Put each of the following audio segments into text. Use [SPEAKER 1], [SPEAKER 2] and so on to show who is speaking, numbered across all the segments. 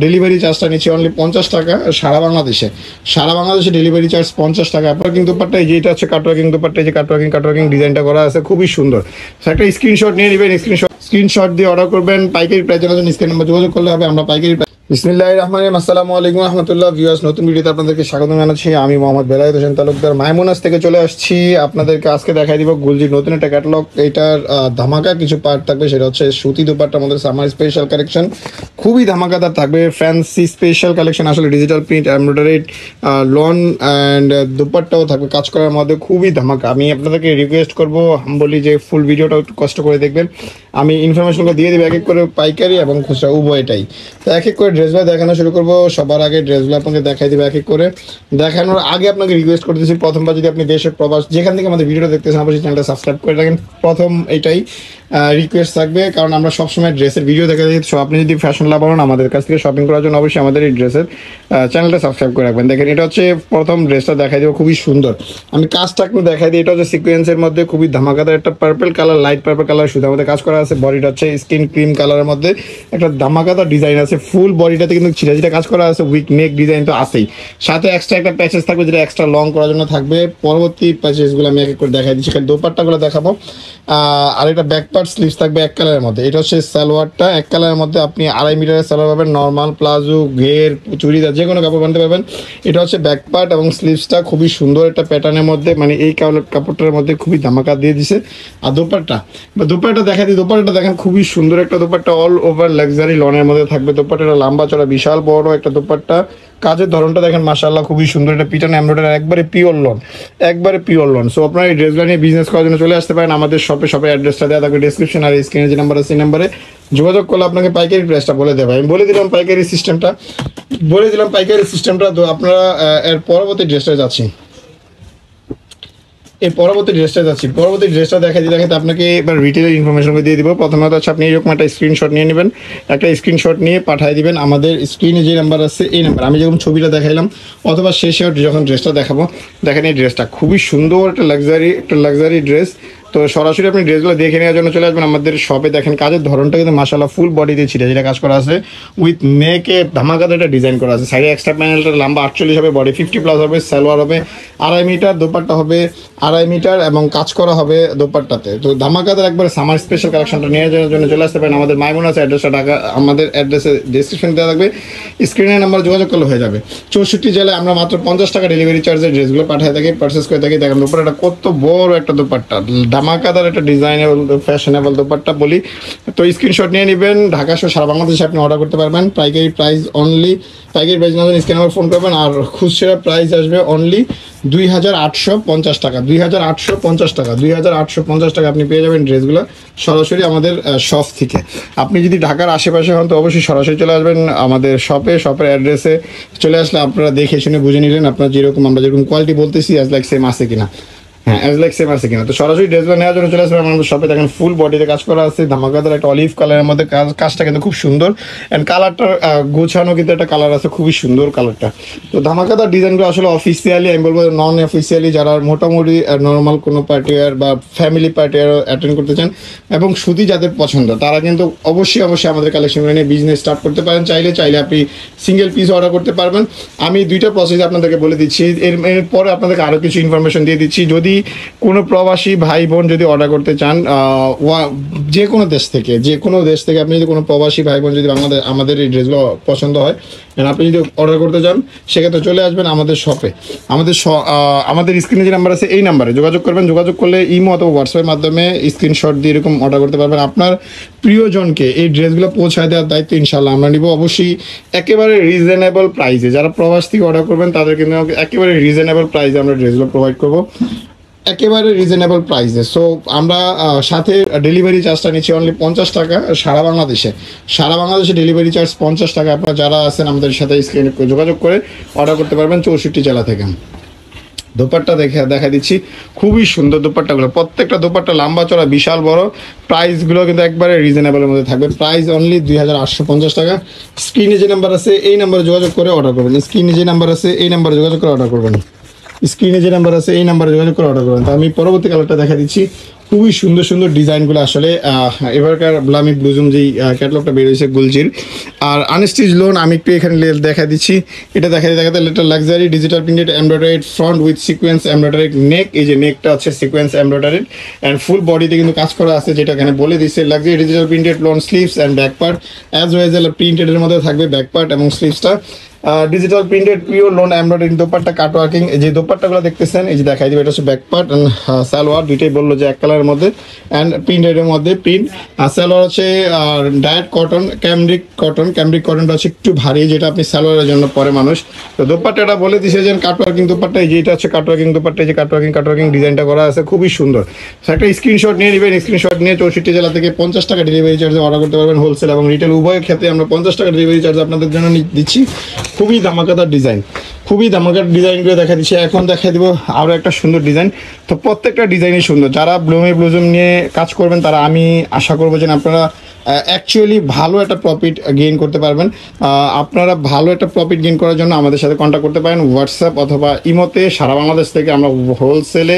[SPEAKER 1] Delivery চার্জটা নিচ্ছি only 50 টাকা সারা বাংলাদেশে ডেলিভারি চার্জ 50 টাকা। আপনার কিন্তু দুপাট্টা এই যে এটা হচ্ছে কাটওয়ার্কিং দুপাট্টা, এই যে কাটওয়ার্কিং ডিজাইনটা করা আছে খুবই সুন্দর। একটা স্ক্রিনশট নিয়ে নেবেন, স্ক্রিনশট দিয়ে অর্ডার করবেন। পাইকারি প্রাইস জানার জন্য স্ক্রিন নাম্বার যোগাযোগ করলে হবে। আমরা পাইকারি বিসমিল্লাহির রহমানির রহিম। আসসালামু আলাইকুম রাহমাতুল্লাহ। ভিউয়ার্স, নতুন ভিডিওতে আপনাদেরকে স্বাগত জানাচ্ছি। আমি মোহাম্মদ বেলায়েত হোসেন তালুকদার মাইমুনাস থেকে চলে আসছি। আপনাদেরকে আজকে দেখাই দিব গুলজির নতুন একটা ক্যাটালগ। এটার ধামাকা কিছু পার্ট থাকবে, সেটা হচ্ছে সুতি দুপাট্টার মধ্যে সামার স্পেশাল কালেকশন, খুবই ধামাকাদার থাকবে। ফ্যান্সি স্পেশাল কালেকশন, আসলে digital print, embroidery, lawn and দুপাট্টাও থাকবে কাজ করার মধ্যে, খুবই ধামাকা। আমি আপনাদেরকে রিকোয়েস্ট করবো, বলি যে ফুল ভিডিওটা একটু কষ্ট করে দেখবেন। আমি ইনফরমেশনগুলো দিয়ে দেবো এক এক করে, পাইকারি এবং খুচরা উভয়টাই। তো এক এক করে ড্রেসগুলো দেখানো শুরু করবো। সবার আগে ড্রেসগুলো আপনাকে দেখাই দেবো। এক এক করে দেখানোর আগে আপনাকে রিকোয়েস্ট করতেছি, প্রথমবার যদি আপনি দেশের প্রবাস যেখান থেকে আমাদের ভিডিওটা দেখতেছেন, অবশ্যই চ্যানেলটা সাবস্ক্রাইব করে রাখেন। প্রথম এটাই রিকোয়েস্ট থাকবে, কারণ আমরা সবসময় ড্রেসের ভিডিও দেখা দিই। সো আপনি যদি ফ্যাশন লাভার হন, আমাদের কাছ থেকে শপিং করার জন্য অবশ্যই আমাদের এই ড্রেসের চ্যানেলটা সাবস্ক্রাইব করে রাখবেন। দেখেন, এটা হচ্ছে প্রথম ড্রেসটা দেখাই দেবো, খুবই সুন্দর। আমি কাজটা একটু দেখাই দিই। এটা হচ্ছে সিকোয়েন্সের মধ্যে খুবই ধামাকাদার একটা purple colour, light purple colour সুতার মধ্যে কাজ করা আছে। বডিটা হচ্ছে স্কিন ক্রিম কালারের মধ্যে একটা ধামাকাদার ডিজাইন আছে। ফুল বডিটাতে কিন্তু ছিটা কাজ করা আছে। উইক নেক ডিজাইন তো আছেই, সাথে এক্সট্রা একটা প্যাচেস থাকবে, যেটা এক্সট্রা লং করার জন্য থাকবে। পরবর্তী প্যাচেসগুলো আমি এক এক করে দেখাই দিচ্ছি। দোপাট্টাগুলো দেখাবো। আর এটা ব্যাক পার্ট স্লিভস থাকবে এক কালারের মধ্যে। এটা হচ্ছে সালোয়ারটা এক কালারের মধ্যে। আপনি 2.5 মিটারের সালোয়ার পাবেন, নর্মাল, প্লাজো, ঘের, চুড়িদার, যে কোনো কাপড় বানতে পারবেন। এটা হচ্ছে ব্যাক পার্ট এবং স্লিভসটা খুবই সুন্দর একটা প্যাটার্নের মধ্যে, মানে এই কাপড়টার মধ্যে খুবই ধামাকা দিয়ে দিছে। আর দোপাট্টা দেখা দিই। দোপাট্টাটা দেখেন, খুবই সুন্দর একটা দোপাট্টা, অল ওভার লাক্সারি লনের মধ্যে থাকবে। দোপাট্টাটা লম্বা চড়া বিশাল বড় একটা দোপাট্টা। কাজের ধরনটা দেখেন মাশাআল্লাহ খুবই সুন্দর। এটা পিটান এমব্রয়ডারি, একবারে পিওর লন। সো আপনারা এই ড্রেসগুলো নিয়ে বিজনেস করার জন্য চলে আসতে পারেন আমাদের শপের অ্যাড্রেসটা দেওয়া থাকবে ডেসক্রিপশন, আর স্ক্রিনে যে নাম্বার আছে সেই নাম্বারে যোগাযোগ করলে আপনাকে পাইকারি প্রাইসটা বলে দেবে। আমি বলে দিলাম পাইকারি সিস্টেমটা। তো আপনারা এর পরবর্তী ড্রেসটা যাচ্ছি। পরবর্তী ড্রেসটা দেখাতে আপনাকে এবার রিটেলের ইনফরমেশনকে দিয়ে দিব। প্রথমত হচ্ছে আপনি এরকম একটা স্ক্রিনশট নিয়ে নেবেন, একটা স্ক্রিনশট নিয়ে পাঠিয়ে দিবেন আমাদের স্ক্রিনে যে নাম্বার আছে এই নাম্বার। আমি যেরকম ছবিটা দেখাইলাম, অথবা শেষে যখন ড্রেসটা দেখাবো, দেখেন এই ড্রেসটা খুবই সুন্দর একটা লাক্সারি ড্রেস। তো সরাসরি আপনি ড্রেসগুলো দেখে নেওয়ার জন্য চলে আসবেন আমাদের শপে। দেখেন কাজের ধরনটা কিন্তু মাশাআল্লাহ ফুল বডিতে যেটা কাজ করা আছে, উইথ নেকে ধামাকাদার একটা ডিজাইন করা আছে। সাইডে এক্সট্রা প্যানেলটা লম্বা 48 হবে, বডি 50+ হবে, সালোয়ার হবে 2.5 মিটার, দোপাট্টা হবে 2.5 মিটার এবং কাজ করা হবে দোপাট্টাতে। তো ধামাকাদার একবারে সামার স্পেশাল কালেকশনটা নিয়ে যাওয়ার জন্য চলে আসতে পারেন আমাদের মাইমুনাস অ্যাড্রেসটা ঢাকা। আমাদের অ্যাড্রেসে ডেসক্রিপশন দেওয়া থাকবে, স্ক্রিনের নাম্বার যোগাযোগ করলে হয়ে যাবে। 64 জেলায় আমরা মাত্র 50 টাকা ডেলিভারি চার্জের ড্রেসগুলো পাঠিয়ে থাকি, পারচেস করে থাকি। দেখেন দোপাট্টাটা কত বড় একটা দোপাট্টা, ধামাকাদার একটা ডিজাইনেবল ফ্যাশনেবল দোপাট্টা বলি। তো স্ক্রিনশট নিয়ে নেবেন। ঢাকা সহ সারা বাংলাদেশে আপনি অর্ডার করতে পারবেন। পাইকারি প্রাইস না স্ক্রিন নাম্বার ফোন করবেন। আর খুচরা প্রাইস আসবে অনলি 2850 টাকা। 2850 টাকা আপনি পেয়ে যাবেন ড্রেসগুলো সরাসরি আমাদের শপ থেকে। আপনি যদি ঢাকার আশেপাশে হন তো অবশ্যই সরাসরি চলে আসবেন আমাদের শপের অ্যাড্রেসে চলে আসলে আপনারা দেখে শুনে বুঝে নিলেন আপনারা আমরা যেরকম কোয়ালিটি বলতেছি অ্যাজ লাইক সেম আছে কিনা। তো সরাসরি ড্রেসগুলো নেওয়ার জন্য চলে আসবেন আমাদের শপে। দেখেন ফুল বডিতে কাজ করা আছে, ধামাকাদার একটা অলিভ কালারের মধ্যে কাজটা কিন্তু খুব সুন্দর। অ্যান্ড কালারটা গোছানো কিন্তু একটা কালার আছে, খুবই সুন্দর কালারটা। তো ধামাকাদার ডিজাইনগুলো আসলে অফিসিয়ালি, আমি বলবো নন অফিসিয়ালি, যারা মোটামুটি নর্মাল কোনো পার্টি ওয়্যার বা ফ্যামিলি পার্টি ওয়্যার অ্যাটেন্ড করতে চান এবং সুতি যাদের পছন্দ, তারা কিন্তু অবশ্যই আমাদের কালেকশনগুলো নিয়ে বিজনেস স্টার্ট করতে পারেন। চাইলে আপনি সিঙ্গেল পিস অর্ডার করতে পারবেন। আমি 2টা প্রসেস আপনাদেরকে বলে দিচ্ছি, এরপরে আপনাদেরকে আরও কিছু ইনফরমেশন দিয়ে দিচ্ছি। যদি কোনো প্রবাসী ভাই বোন যদি অর্ডার করতে চান যে কোনো দেশ থেকে আপনি যদি কোনো প্রবাসী ভাই বোন যদি আমাদের এই ড্রেসগুলো পছন্দ হয়, আপনি যদি অর্ডার করতে চান সেক্ষেত্রে চলে আসবেন আমাদের শপে। আমাদের স্ক্রিনে যে নাম্বার আছে এই নাম্বারে যোগাযোগ করবেন। যোগাযোগ করলে ইমো অথবা হোয়াটসঅ্যাপের মাধ্যমে স্ক্রিনশট দিয়ে এরকম অর্ডার করতে পারবেন। আপনার প্রিয়জনকে এই ড্রেসগুলো পৌঁছায় দেওয়ার দায়িত্ব ইনশাল্লাহ আমরা নিব। অবশ্যই একেবারে রিজনেবল প্রাইসে, যারা প্রবাস থেকে অর্ডার করবেন তাদের কিন্তু একেবারে রিজনেবল প্রাইসে আমরা ড্রেসগুলো প্রোভাইড করবো, একেবারে রিজনেবল প্রাইসে। সো আমরা সাথে ডেলিভারি চার্জটা নিচ্ছি অনলি 50 টাকা সারা বাংলাদেশে ডেলিভারি চার্জ 50 টাকা। আপনারা যারা আছেন আমাদের সাথে স্ক্রিনে যোগাযোগ করে অর্ডার করতে পারবেন 64 জেলা থেকে। দোপাট্টা দেখা দিচ্ছি, খুবই সুন্দর দোপাট্টাগুলো। প্রত্যেকটা দোপাট্টা লম্বা চড়া বিশাল বড়। প্রাইসগুলো কিন্তু একবারে রিজনেবলের মধ্যে থাকবে। প্রাইস অনলি 2850 টাকা। স্ক্রিনে যে নাম্বার আছে এই নাম্বারে যোগাযোগ করে অর্ডার করবেন। তো আমি পরবর্তী কালারটা দেখা দিচ্ছি, খুবই সুন্দর সুন্দর ডিজাইনগুলো আসলে এবারকার ব্লামি ব্লুজুম যেই ক্যাটালগটা বের হয়েছে গুলজির। আর আনস্টিচ লোন আমি একটু এখানে দেখা দিচ্ছি, এটা দেখাতে letter luxury digital printed embroidered front with sequence embroidered neck, এই যে নেকটা হচ্ছে সিকোয়েন্স এমব্রয়ডারিড অ্যান্ড ফুল বডিতে কিন্তু কাজ করা আছে, যেটা এখানে বলে দিচ্ছে luxury digital printed lawn sleeves and back part as ways প্রিন্টেডের মধ্যে থাকবে ব্যাক পার্ট এবং স্লিভসটা। Digital printed pure lawn embroidery dupatta cut working, এই যে দোপাট্টাগুলো দেখতেছেন এই যে দেখাই দিবে, এটা হচ্ছে ব্যাক পার্ট অ্যান্ড সালোয়ার দুইটাই বললো যে এক কালারের মধ্যে অ্যান্ড প্রিন্টেডের মধ্যে প্রিন্ট। আর সালোয়ার হচ্ছে ডায়েট কটন ক্যামব্রিক কটনটা হচ্ছে একটু ভারী, যেটা আপনি সালোয়ারের জন্য পরে মানুষ। তো দোপাট্টাটা বলে দিছে যে কাট ওয়ার্কিং দোপাট্টা, এই যে এটা হচ্ছে কাট ওয়ার্কিং দোপাট্টা, এই যে কাট ওয়ার্কিং ডিজাইনটা করা আছে খুবই সুন্দর। একটা স্ক্রিনশট নিয়ে নেবেন, স্ক্রিনশট নিয়ে 64 জেলা থেকে 50 টাকা ডেলিভারি চার্জে অর্ডার করতে পারবেন, হোলসেল এবং রিটেল উভয় ক্ষেত্রে আমরা 50 টাকা ডেলিভারি চার্জ আপনাদের জন্য দিচ্ছি। খুবই ধামাকাদার ডিজাইনগুলো দেখা দিচ্ছে। এখন দেখা দিব আরও একটা সুন্দর ডিজাইন। তো প্রত্যেকটা ডিজাইনই সুন্দর। যারা ব্লুজুম নিয়ে কাজ করবেন তারা আমি আশা করবো যে আপনারা অ্যাকচুয়ালি ভালো একটা প্রফিট গেইন করতে পারবেন। আপনারা ভালো একটা প্রফিট গেইন করার জন্য আমাদের সাথে কন্ট্যাক্ট করতে পারেন হোয়াটসঅ্যাপ অথবা ইমোতে। সারা বাংলাদেশ থেকে আমরা হোলসেলে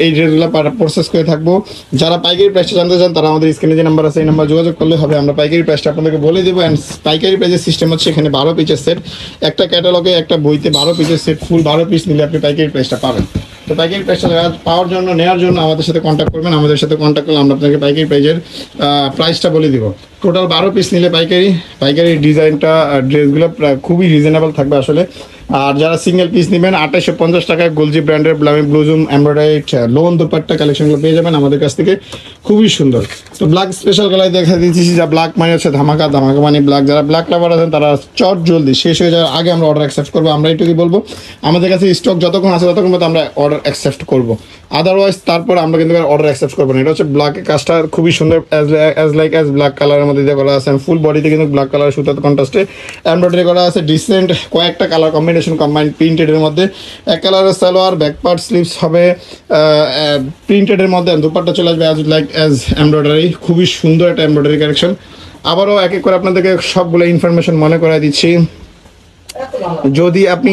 [SPEAKER 1] এই ড্রেসগুলো প্রসেস করে থাকবো। যারা পাইকারি প্রাইসটা জানতে চান তারা আমাদের স্ক্রিনে যে নাম্বার আছে এই নাম্বার যোগাযোগ করলে হবে, আমরা পাইকারি প্রাইসটা আপনাদেরকে বলে দেবো। অ্যান্ড পাইকারি প্রাইসের সিস্টেম হচ্ছে এখানে 12 পিসের সেট, একটা ক্যাটালগে একটা বইতে 12 পিসের সেট, ফুল 12 পিস নিলে আপনি পাইকারি প্রাইসটা পাবেন। তো পাইকারি প্রাইসটা পাওয়ার জন্য নেওয়ার জন্য আমাদের সাথে কন্ট্যাক্ট করবেন, আমাদের সাথে কন্ট্যাক্ট করলে আমরা আপনাকে পাইকারি প্রাইসটা বলে দিব। টোটাল 12 পিস নিলে পাইকারি ডিজাইনটা ড্রেসগুলো খুবই রিজনেবল থাকবে আসলে। আর যারা সিঙ্গেল পিস নেবেন 2850 টাকায় গুলজি ব্র্যান্ডের ব্লামি ব্লুজুম এমব্রয়ডারি লোন দোপাট্টা কালেকশনগুলো পেয়ে যাবেন আমাদের কাছ থেকে, খুবই সুন্দর। তো ব্ল্যাক স্পেশাল কালার দেখা দিচ্ছি, যা ব্ল্যাক মানে হচ্ছে ধামাকা মানে ব্ল্যাক। যারা ব্ল্যাক লাভার আছেন তারা চট জলদি শেষ হয়ে যাওয়ার আগে আমরা অর্ডার অ্যাকসেপ্ট করবো। আমরা এটুকুই বলবো, আমাদের কাছে স্টক যতক্ষণ আছে ততক্ষণ মতো আমরা অর্ডার অ্যাকসেপ্ট করবো, আদারওয়াইজ তারপর আমরা কিন্তু অর্ডার অ্যাকসেপ্ট করবো না। এটা হচ্ছে ব্ল্যাকের কাজটা খুবই সুন্দর, অ্যাজ ব্ল্যাক কালারের মধ্যে দিয়ে করা আছে। ফুল বডিতে কিন্তু ব্ল্যাক কালার সুতার কন্ট্রাস্টে এমব্রয়ডারি করা আছে। ডিসেন্ট কয়েকটা কালার কম্বিনেশন কম্বাইন্ড প্রিন্টেডের মধ্যে, এক কালারের সালোয়ার, ব্যাক পার্ট স্লিভস হবে প্রিন্টেডের মধ্যে, দুপাট্টা চলে আসবে অ্যাজ এমব্রয়ডারি। খুবই সুন্দর একটা এমব্রয়ডারি কালেকশন। আবারও এক এক করে আপনাদেরকে সবগুলো ইনফরমেশন মনে করাই দিচ্ছি। যদি আপনি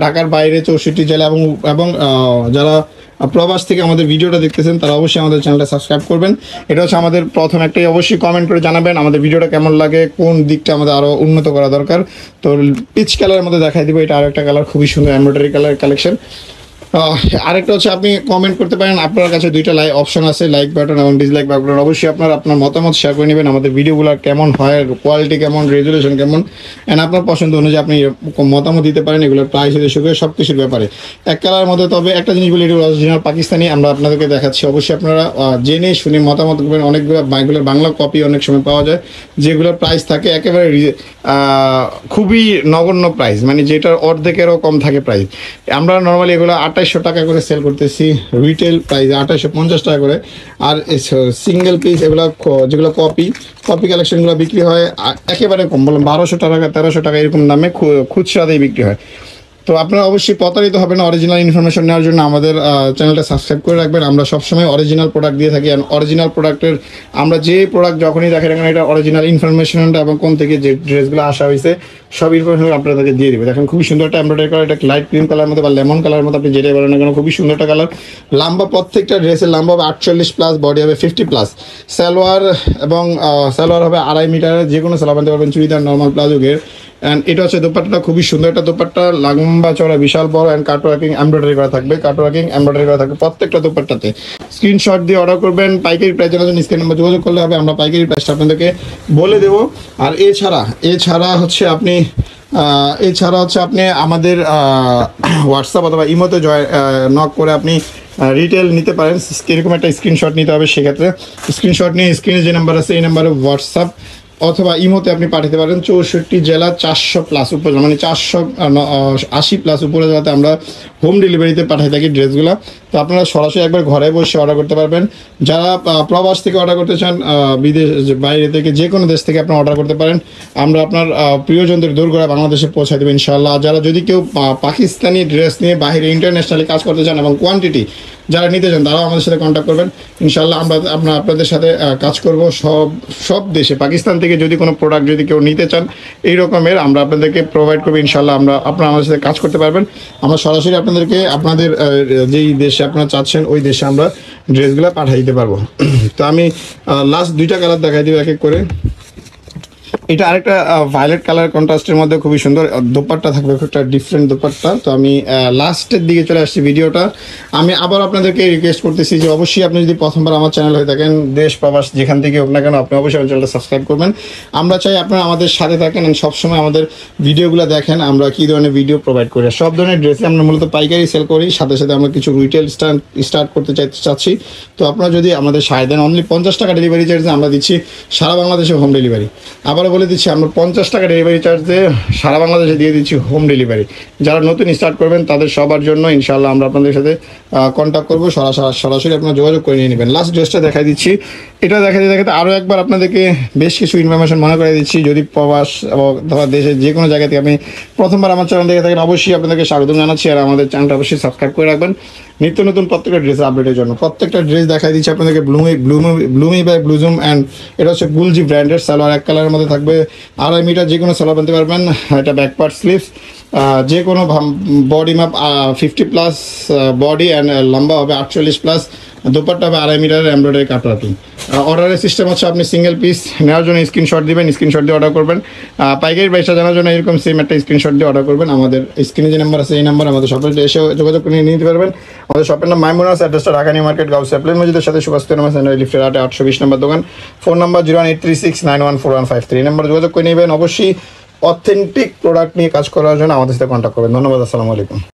[SPEAKER 1] ঢাকার বাইরে 64 জেলা এবং যারা প্রবাস থেকে আমাদের ভিডিওটা দেখতেছেন তারা অবশ্যই আমাদের চ্যানেলটা সাবস্ক্রাইব করবেন। এটা হচ্ছে আমাদের প্রথম একটাই, অবশ্যই কমেন্ট করে জানাবেন আমাদের ভিডিওটা কেমন লাগে, কোন দিকটা আমাদের আরও উন্নত করা দরকার। তো পিচ কালারের মধ্যে দেখাই দিব, এটা আরেকটা কালার খুবই সুন্দর এমব্রয়ডারি কালার কালেকশন। আরেকটা হচ্ছে আপনি কমেন্ট করতে পারেন, আপনার কাছে দুইটা অপশন আছে, লাইক বাটন এবং ডিসলাইক বাটন। অবশ্যই আপনার মতামত শেয়ার করে নেবেন, আমাদের ভিডিওগুলো কেমন হয়, কোয়ালিটি কেমন, রেজুলেশন কেমন, অ্যান্ড আপনার পছন্দ অনুযায়ী আপনি মতামত দিতে পারেন এগুলোর প্রাইস হতে শুরু করে সব কিছুর ব্যাপারে। এক কালার মধ্যে তবে একটা জিনিস বলি, এগুলো অরিজিনাল পাকিস্তানি আমরা আপনাদেরকে দেখাচ্ছি। অবশ্যই আপনারা জেনে শুনে মতামত করবেন। অনেকগুলো বাংলা কপি অনেক সময় পাওয়া যায় যেগুলোর প্রাইস থাকে একেবারে খুবই নগণ্য প্রাইস, মানে যেটার অর্ধেকেরও কম থাকে প্রাইস। আমরা নর্মালি এগুলো 2800 টাকা করে সেল করতেছি, রিটেল প্রাইস 2850 টাকা করে। আর সিঙ্গেল পিস এগুলো যেগুলো কপি কালেকশনগুলো বিক্রি হয় একেবারে কম, বললাম 1200 টাকা 1300 টাকা এরকম দামে খুচরাতেই বিক্রি হয়। তো আপনারা অবশ্যই প্রতারিত হবেন না। অরিজিনাল ইনফরমেশন নেওয়ার জন্য আমাদের চ্যানেলটা সাবস্ক্রাইব করে রাখবেন। আমরা সবসময় অরিজিনাল প্রোডাক্ট দিয়ে থাকি, আর অরিজিনাল প্রোডাক্টের আমরা যে প্রোডাক্ট যখনই দেখেন এখানে এটা অরিজিনাল ইনফরমেশনটা এবং কোন থেকে যে ড্রেসগুলো আসা হয়েছে সব ইনফরমেশন আপনাদেরকে দিয়ে দেবে। দেখেন খুবই সুন্দর একটা এমব্রয়ডারি করা, এটা লাইট ক্রিম কালার মধ্যে বা লেমন কালার মধ্যে আপনি যেটাই বলেন না কেন, খুবই সুন্দর একটা কালার। লাম্বা প্রত্যেকটা ড্রেসের লাম্বা হবে 48+, বডি হবে 50+। সালোয়ার হবে 2.5 মিটারের, যে কোনো সালোয়ার বানতে পারবেন, চুড়িদার, নর্মাল প্লাজো গের। অ্যান্ড এটা হচ্ছে দোপাট্টাটা খুবই সুন্দর একটা দোপাট্টা, লম্বা চড়া বিশাল বড়, অ্যান্ড কাট ওয়ার্কিং এমব্রয়ডারি করা থাকবে, প্রত্যেকটা দোপাট্টাতে। স্ক্রিনশট দিয়ে অর্ডার করবেন। পাইকারি প্রাইস জানার জন্য স্ক্রিন নাম্বার যোগাযোগ করলে হবে, আমরা পাইকারি প্রাইসটা আপনাদেরকে বলে দেবো। আর এছাড়া হচ্ছে আপনি আমাদের হোয়াটসঅ্যাপ অথবা ইমোতে নক করে আপনি রিটেল নিতে পারেন। এরকম একটা স্ক্রিনশট নিতে হবে, সেক্ষেত্রে স্ক্রিনশট নিয়ে স্ক্রিনে যে নাম্বার আছে এই নাম্বারে হোয়াটসঅ্যাপ অথবা ইমোতে আপনি পাঠাতে পারেন। 64 জেলা 400+ উপরে, মানে 480+ উপরে জেলাতে আমরা হোম ডেলিভারিতে পাঠিয়ে থাকি ড্রেসগুলো। তো আপনারা সরাসরি একবার ঘরে বসে অর্ডার করতে পারবেন। যারা প্রবাস থেকে অর্ডার করতে চান, বিদেশ বাইরে থেকে যে কোনো দেশ থেকে আপনারা অর্ডার করতে পারেন, আমরা আপনার প্রিয়জনদের দূর করে বাংলাদেশে পৌঁছে দেবেন ইনশাআল্লাহ। যারা যদি কেউ পাকিস্তানি ড্রেস নিয়ে বাইরে ইন্টারন্যাশনালি কাজ করতে চান এবং কোয়ান্টিটি যারা নিতে চান তারাও আমাদের সাথে কন্ট্যাক্ট করবেন। ইনশাল্লাহ আমরা আপনাদের সাথে কাজ করব সব দেশে। পাকিস্তান থেকে যদি কোনো প্রোডাক্ট যদি কেউ নিতে চান এই রকমের, আমরা আপনাদেরকে প্রোভাইড করবো। ইনশাল্লাহ আপনারা আমাদের সাথে কাজ করতে পারবেন। আমরা সরাসরি আপনাদেরকে আপনাদের যেই দেশে আপনারা চাচ্ছেন ওই দেশে আমরা ড্রেসগুলো পাঠিয়ে দিতে পারবো। তো আমি লাস্ট 2টা কালার দেখাই দিব এক এক করে। এটা আরেকটা ভায়োলেট কালার কন্ট্রাস্টের মধ্যে খুবই সুন্দর দোপাট্টা থাকবে, একটা ডিফারেন্ট দোপাট্টা। তো আমি লাস্টের দিকে চলে আসছি ভিডিওটা। আমি আবার আপনাদেরকে রিকোয়েস্ট করতেছি যে অবশ্যই আপনি যদি প্রথমবার আমার চ্যানেল হয়ে থাকেন, দেশ প্রবাস যেখান থেকে হোক না কেন, আপনি অবশ্যই আমার চ্যানেলটা সাবস্ক্রাইব করবেন। আমরা চাই আপনারা আমাদের সাথে থাকেন, সবসময় আমাদের ভিডিওগুলো দেখেন আমরা কী ধরনের ভিডিও প্রোভাইড করি। সব ধরনের ড্রেসে আমরা মূলত পাইকারি সেল করি, সাথে সাথে আমরা কিছু রিটেল স্টার্ট করতে চাচ্ছি। তো আপনারা যদি আমাদের সাহায্য দেন, অনলি 50 টাকা ডেলিভারি চার্জে আমরা দিচ্ছি সারা বাংলাদেশে হোম ডেলিভারি। আবারও বলে দিচ্ছি, আমরা 50 টাকা ডেলিভারি চার্জে সারা বাংলাদেশে দিয়ে দিচ্ছি হোম ডেলিভারি। যারা নতুন স্টার্ট করবেন তাদের সবার জন্য ইনশাআল্লাহ আমরা আপনাদের সাথে কন্ট্যাক্ট করবো, সরাসরি আপনারা যোগাযোগ করে নিয়ে নেবেন। লাস্ট ড্রেসটা দেখাই দিচ্ছি। এটা দেখাতে আরও একবার আপনাদেরকে বেশ কিছু ইনফরমেশন মনে করে দিচ্ছি। যদি প্রবাস অথবা দেশের যে কোনো জায়গা থেকে আপনি প্রথমবার আমার চ্যানেল দেখে থাকেন, অবশ্যই আপনাদেরকে স্বাগতম জানাচ্ছি। আর আমাদের চ্যানেলটা অবশ্যই সাবস্ক্রাইব করে রাখবেন নিত্য নতুন প্রত্যেকটা ড্রেস আপডেটের জন্য। প্রত্যেকটা ড্রেস দেখাই দিচ্ছি আপনাদেরকে। ব্লুমি বাই ব্লুজুম অ্যান্ড এটা হচ্ছে গুলজি ব্র্যান্ডের সালোয়ার। এক কালারের মধ্যে থাকবে, 2.5 মিটার যে কোনো সালোয়ার বানতে পারবেন। এটা ব্যাক পার্ট স্লিভস, যে কোনো বডি মাপ 50+ বডি অ্যান্ড লম্বা হবে 48+। দোপাট্টা হবে 2.5 মিটারের এমব্রয়ডারি কাটওয়ার্কিং। অর্ডারের সিস্টেম হচ্ছে আপনি সিঙ্গেল পিস নেওয়ার জন্য স্ক্রিনশট দিবেন, স্ক্রিনশট দিয়ে অর্ডার করবেন। পাইকারি প্রাইসটা জানার জন্য এরকম সেম একটা স্ক্রিনশট দিয়ে অর্ডার করবেন। আমাদের স্ক্রিনে যে নাম্বার আছে এই নাম্বার আমাদের শপে এসে যোগাযোগ করে নিতে পারবেন। আমাদের শপের নাম মাইমুনাস, অ্যাড্রেসটা ঢাকা নিউ মার্কেট, গাউসিয়া প্লেন মসজিদের সাথে সুভাষ সেন্টার লিফটের 820 নম্বর দোকান। ফোন নাম্বার 01836914153 নাম্বার যোগাযোগ করে নেবেন। অবশ্যই অথেন্টিক প্রোডাক্ট নিয়ে কাজ করার জন্য আমাদের সাথে কন্ট্যাক্ট করবেন। ধন্যবাদ, আসসালামু আলাইকুম।